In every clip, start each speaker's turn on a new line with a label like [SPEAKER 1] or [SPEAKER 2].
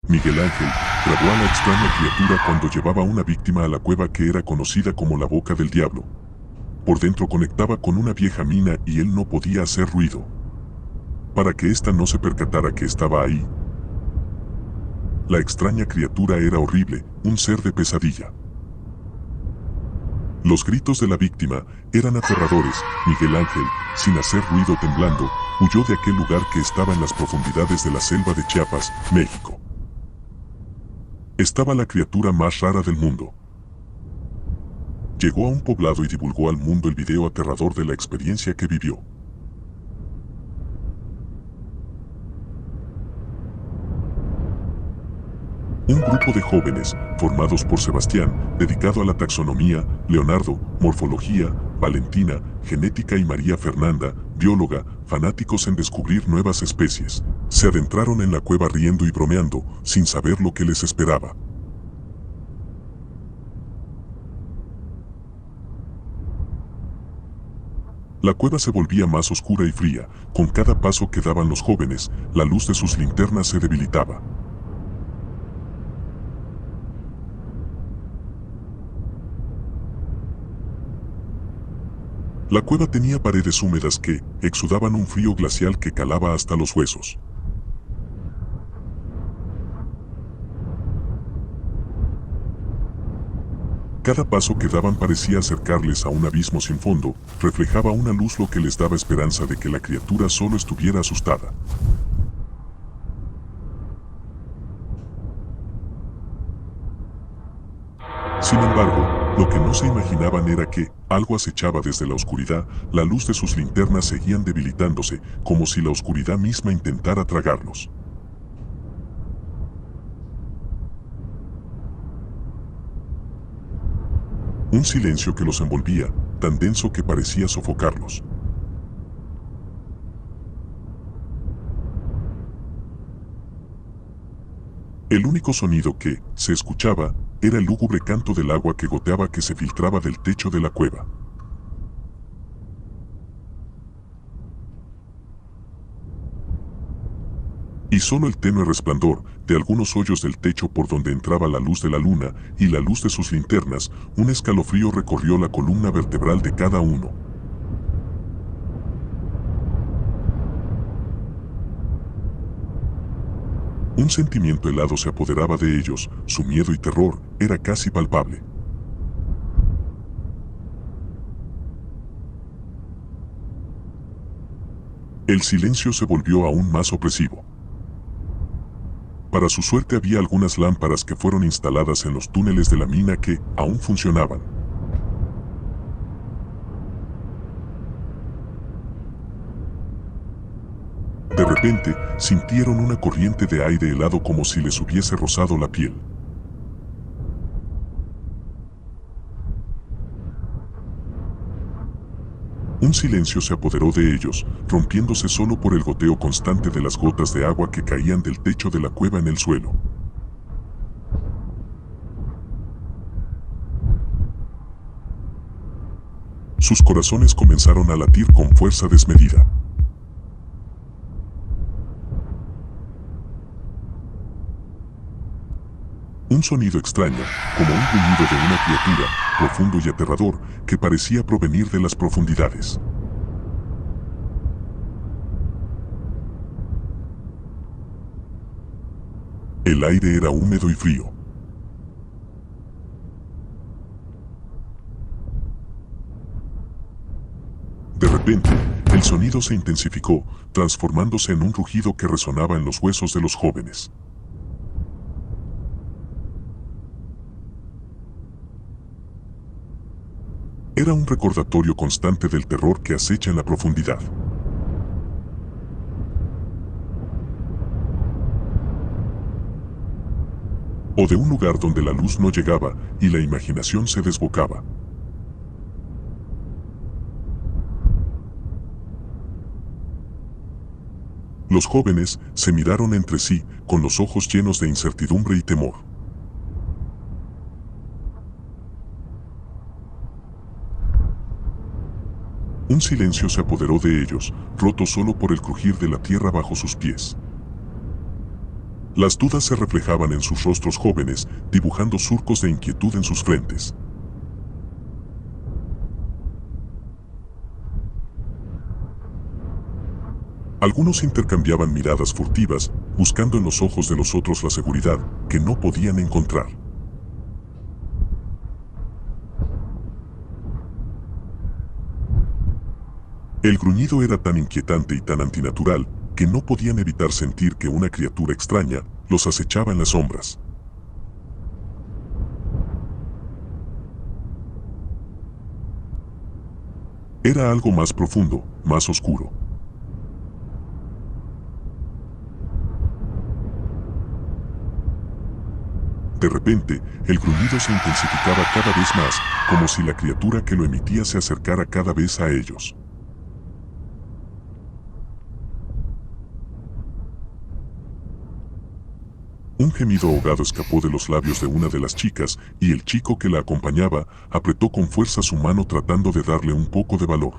[SPEAKER 1] Miguel Ángel grabó a la extraña criatura cuando llevaba una víctima a la cueva que era conocida como la Boca del Diablo. Por dentro conectaba con una vieja mina y él no podía hacer ruido, para que ésta no se percatara que estaba ahí. La extraña criatura era horrible, un ser de pesadilla. Los gritos de la víctima eran aterradores. Miguel Ángel, sin hacer ruido temblando, huyó de aquel lugar que estaba en las profundidades de la selva de Chiapas, México. Estaba la criatura más rara del mundo. Llegó a un poblado y divulgó al mundo el video aterrador de la experiencia que vivió. Un grupo de jóvenes, formados por Sebastián, dedicado a la taxonomía, Leonardo, morfología, Valentina, genética y María Fernanda, bióloga, fanáticos en descubrir nuevas especies, se adentraron en la cueva riendo y bromeando, sin saber lo que les esperaba. La cueva se volvía más oscura y fría. Con cada paso que daban los jóvenes, la luz de sus linternas se debilitaba. La cueva tenía paredes húmedas que exudaban un frío glacial que calaba hasta los huesos. Cada paso que daban parecía acercarles a un abismo sin fondo, reflejaba una luz lo que les daba esperanza de que la criatura solo estuviera asustada. Sin embargo, lo que no se imaginaban era que algo acechaba desde la oscuridad. La luz de sus linternas seguían debilitándose, como si la oscuridad misma intentara tragarlos. Un silencio que los envolvía, tan denso que parecía sofocarlos. El único sonido que se escuchaba era el lúgubre canto del agua que goteaba que se filtraba del techo de la cueva. Y solo el tenue resplandor de algunos hoyos del techo por donde entraba la luz de la luna y la luz de sus linternas, un escalofrío recorrió la columna vertebral de cada uno. Un sentimiento helado se apoderaba de ellos, su miedo y terror era casi palpable. El silencio se volvió aún más opresivo. Para su suerte había algunas lámparas que fueron instaladas en los túneles de la mina que aún funcionaban. De repente, sintieron una corriente de aire helado como si les hubiese rozado la piel. Un silencio se apoderó de ellos, rompiéndose solo por el goteo constante de las gotas de agua que caían del techo de la cueva en el suelo. Sus corazones comenzaron a latir con fuerza desmedida. Un sonido extraño, como un gruñido de una criatura, profundo y aterrador, que parecía provenir de las profundidades. El aire era húmedo y frío. De repente, el sonido se intensificó, transformándose en un rugido que resonaba en los huesos de los jóvenes. Era un recordatorio constante del terror que acecha en la profundidad. O de un lugar donde la luz no llegaba y la imaginación se desbocaba. Los jóvenes se miraron entre sí, con los ojos llenos de incertidumbre y temor. Un silencio se apoderó de ellos, roto solo por el crujir de la tierra bajo sus pies. Las dudas se reflejaban en sus rostros jóvenes, dibujando surcos de inquietud en sus frentes. Algunos intercambiaban miradas furtivas, buscando en los ojos de los otros la seguridad que no podían encontrar. El gruñido era tan inquietante y tan antinatural que no podían evitar sentir que una criatura extraña los acechaba en las sombras. Era algo más profundo, más oscuro. De repente, el gruñido se intensificaba cada vez más, como si la criatura que lo emitía se acercara cada vez a ellos. Un gemido ahogado escapó de los labios de una de las chicas, y el chico que la acompañaba apretó con fuerza su mano tratando de darle un poco de valor.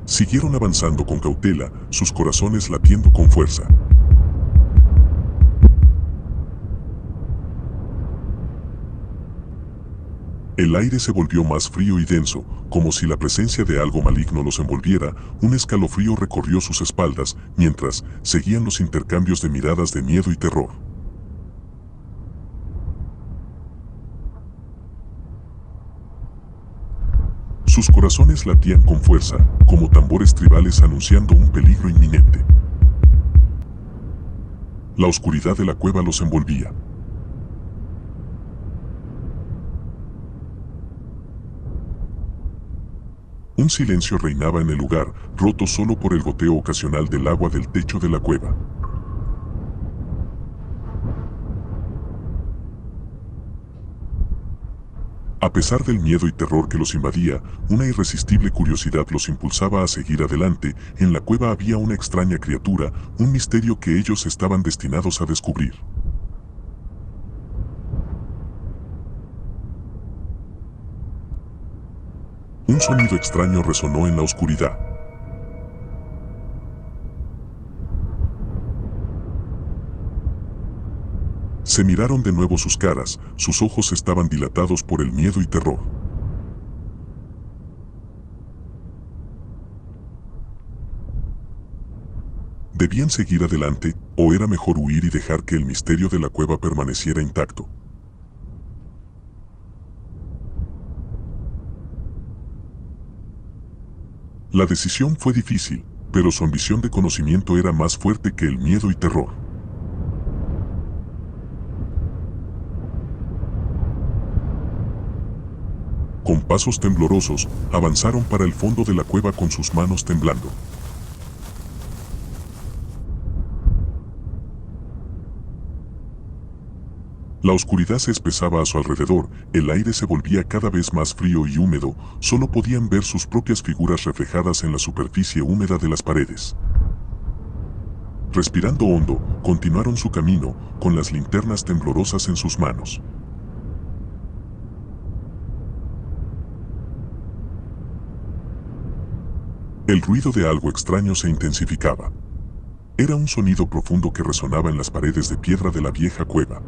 [SPEAKER 1] Siguieron avanzando con cautela, sus corazones latiendo con fuerza. El aire se volvió más frío y denso, como si la presencia de algo maligno los envolviera. Un escalofrío recorrió sus espaldas, mientras seguían los intercambios de miradas de miedo y terror. Sus corazones latían con fuerza, como tambores tribales anunciando un peligro inminente. La oscuridad de la cueva los envolvía. Un silencio reinaba en el lugar, roto solo por el goteo ocasional del agua del techo de la cueva. A pesar del miedo y terror que los invadía, una irresistible curiosidad los impulsaba a seguir adelante. En la cueva había una extraña criatura, un misterio que ellos estaban destinados a descubrir. Un sonido extraño resonó en la oscuridad. Se miraron de nuevo sus caras, sus ojos estaban dilatados por el miedo y terror. ¿Debían seguir adelante, o era mejor huir y dejar que el misterio de la cueva permaneciera intacto? La decisión fue difícil, pero su ambición de conocimiento era más fuerte que el miedo y terror. Con pasos temblorosos, avanzaron para el fondo de la cueva con sus manos temblando. La oscuridad se espesaba a su alrededor, el aire se volvía cada vez más frío y húmedo, solo podían ver sus propias figuras reflejadas en la superficie húmeda de las paredes. Respirando hondo, continuaron su camino, con las linternas temblorosas en sus manos. El ruido de algo extraño se intensificaba. Era un sonido profundo que resonaba en las paredes de piedra de la vieja cueva.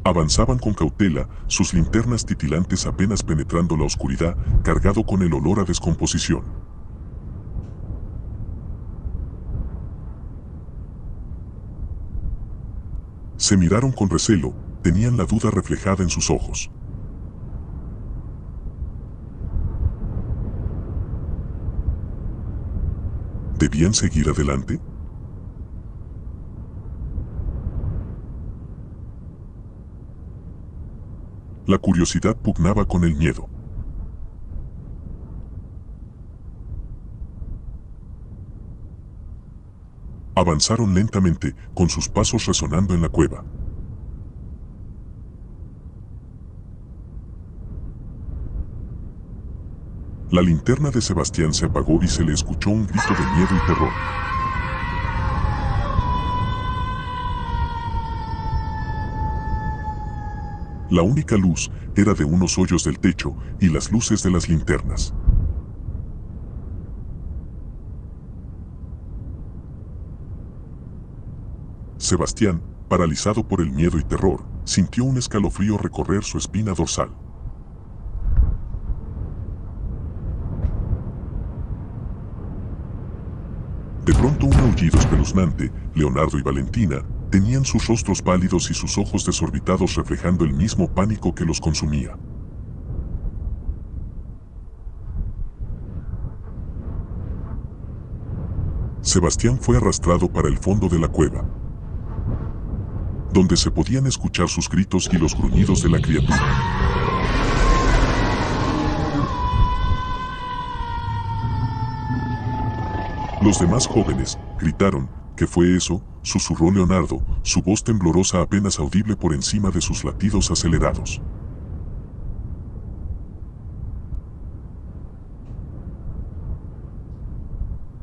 [SPEAKER 1] Avanzaban con cautela, sus linternas titilantes apenas penetrando la oscuridad, cargado con el olor a descomposición. Se miraron con recelo, tenían la duda reflejada en sus ojos. ¿Debían seguir adelante? La curiosidad pugnaba con el miedo. Avanzaron lentamente, con sus pasos resonando en la cueva. La linterna de Sebastián se apagó y se le escuchó un grito de miedo y terror. La única luz era de unos hoyos del techo y las luces de las linternas. Sebastián, paralizado por el miedo y terror, sintió un escalofrío recorrer su espina dorsal. De pronto un aullido espeluznante. Leonardo y Valentina tenían sus rostros pálidos y sus ojos desorbitados reflejando el mismo pánico que los consumía. Sebastián fue arrastrado para el fondo de la cueva, donde se podían escuchar sus gritos y los gruñidos de la criatura. Los demás jóvenes gritaron. ¿Qué fue eso?, susurró Leonardo, su voz temblorosa apenas audible por encima de sus latidos acelerados.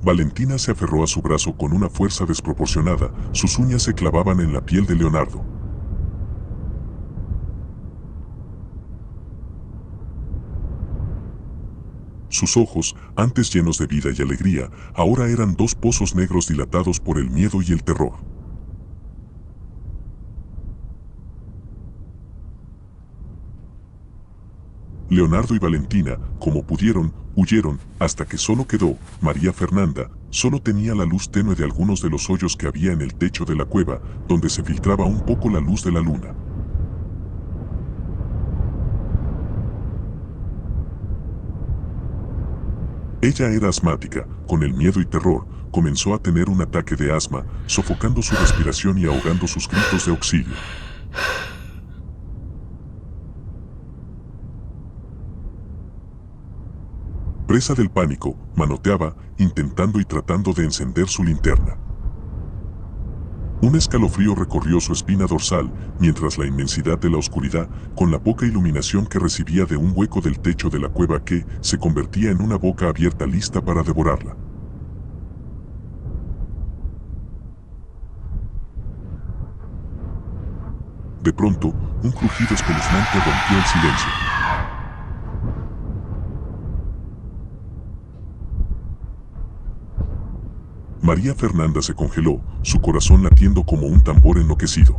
[SPEAKER 1] Valentina se aferró a su brazo con una fuerza desproporcionada, sus uñas se clavaban en la piel de Leonardo. Sus ojos, antes llenos de vida y alegría, ahora eran dos pozos negros dilatados por el miedo y el terror. Leonardo y Valentina, como pudieron, huyeron, hasta que solo quedó María Fernanda. Solo tenía la luz tenue de algunos de los hoyos que había en el techo de la cueva, donde se filtraba un poco la luz de la luna. Ella era asmática. Con el miedo y terror, comenzó a tener un ataque de asma, sofocando su respiración y ahogando sus gritos de auxilio. Presa del pánico, manoteaba, intentando y tratando de encender su linterna. Un escalofrío recorrió su espina dorsal, mientras la inmensidad de la oscuridad, con la poca iluminación que recibía de un hueco del techo de la cueva que se convertía en una boca abierta lista para devorarla. De pronto, un crujido espeluznante rompió el silencio. María Fernanda se congeló, su corazón latiendo como un tambor enloquecido.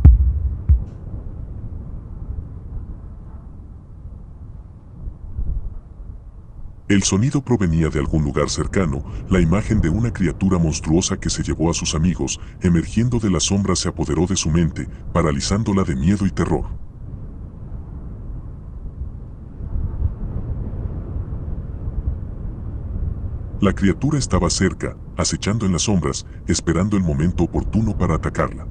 [SPEAKER 1] El sonido provenía de algún lugar cercano. La imagen de una criatura monstruosa que se llevó a sus amigos, emergiendo de las sombras, se apoderó de su mente, paralizándola de miedo y terror. La criatura estaba cerca, acechando en las sombras, esperando el momento oportuno para atacarla.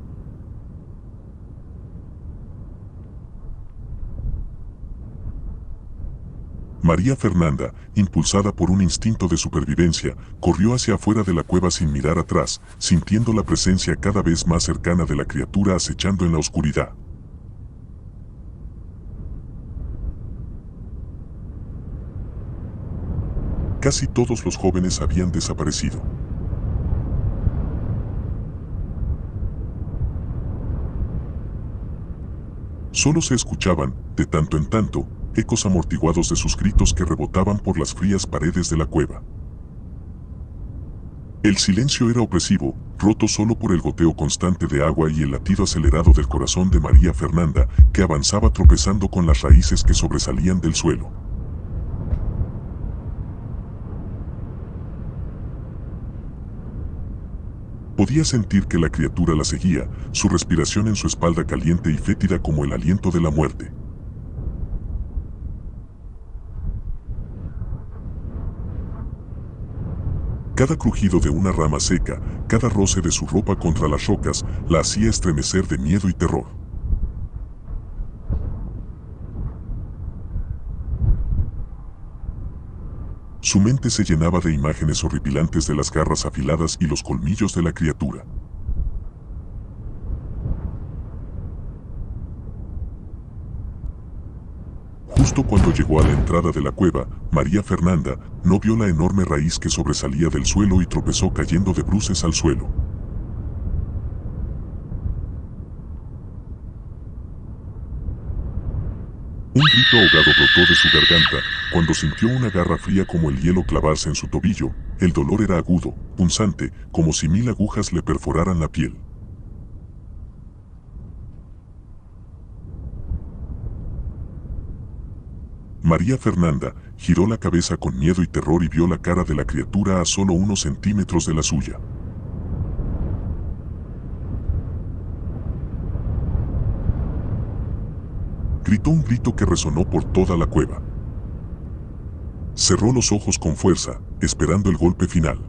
[SPEAKER 1] María Fernanda, impulsada por un instinto de supervivencia, corrió hacia afuera de la cueva sin mirar atrás, sintiendo la presencia cada vez más cercana de la criatura acechando en la oscuridad. Casi todos los jóvenes habían desaparecido. Solo se escuchaban, de tanto en tanto, ecos amortiguados de sus gritos que rebotaban por las frías paredes de la cueva. El silencio era opresivo, roto solo por el goteo constante de agua y el latido acelerado del corazón de María Fernanda, que avanzaba tropezando con las raíces que sobresalían del suelo. Podía sentir que la criatura la seguía, su respiración en su espalda caliente y fétida como el aliento de la muerte. Cada crujido de una rama seca, cada roce de su ropa contra las rocas, la hacía estremecer de miedo y terror. Su mente se llenaba de imágenes horripilantes de las garras afiladas y los colmillos de la criatura. Justo cuando llegó a la entrada de la cueva, María Fernanda no vio la enorme raíz que sobresalía del suelo y tropezó cayendo de bruces al suelo. grito ahogado brotó de su garganta, cuando sintió una garra fría como el hielo clavarse en su tobillo. El dolor era agudo, punzante, como si 1000 agujas le perforaran la piel. María Fernanda giró la cabeza con miedo y terror y vio la cara de la criatura a solo unos centímetros de la suya. Gritó un grito que resonó por toda la cueva. Cerró los ojos con fuerza, esperando el golpe final.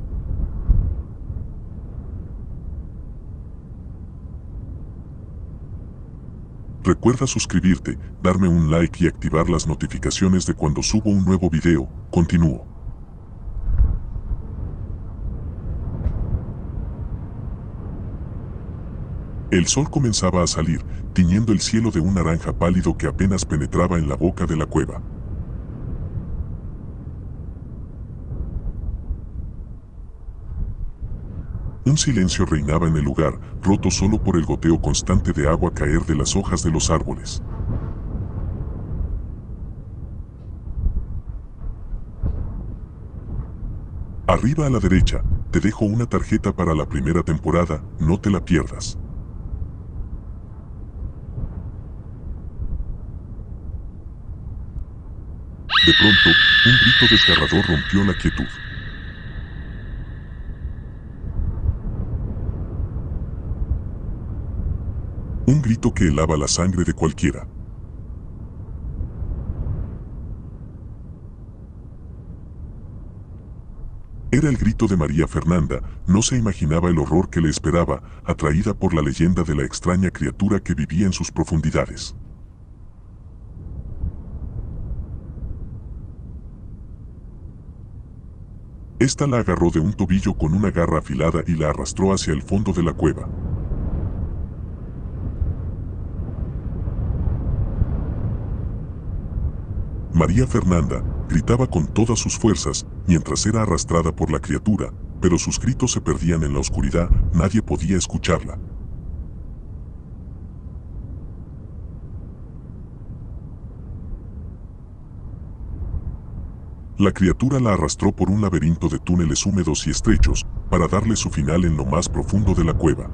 [SPEAKER 1] Recuerda suscribirte, darme un like y activar las notificaciones de cuando subo un nuevo video. Continúo. El sol comenzaba a salir, tiñendo el cielo de un naranja pálido que apenas penetraba en la boca de la cueva. Un silencio reinaba en el lugar, roto solo por el goteo constante de agua caer de las hojas de los árboles. Arriba a la derecha, te dejo una tarjeta para la primera temporada, no te la pierdas. De pronto, un grito desgarrador rompió la quietud. Un grito que helaba la sangre de cualquiera. Era el grito de María Fernanda. No se imaginaba el horror que le esperaba, atraída por la leyenda de la extraña criatura que vivía en sus profundidades. Esta la agarró de un tobillo con una garra afilada y la arrastró hacia el fondo de la cueva. María Fernanda gritaba con todas sus fuerzas mientras era arrastrada por la criatura, pero sus gritos se perdían en la oscuridad, nadie podía escucharla. La criatura la arrastró por un laberinto de túneles húmedos y estrechos, para darle su final en lo más profundo de la cueva.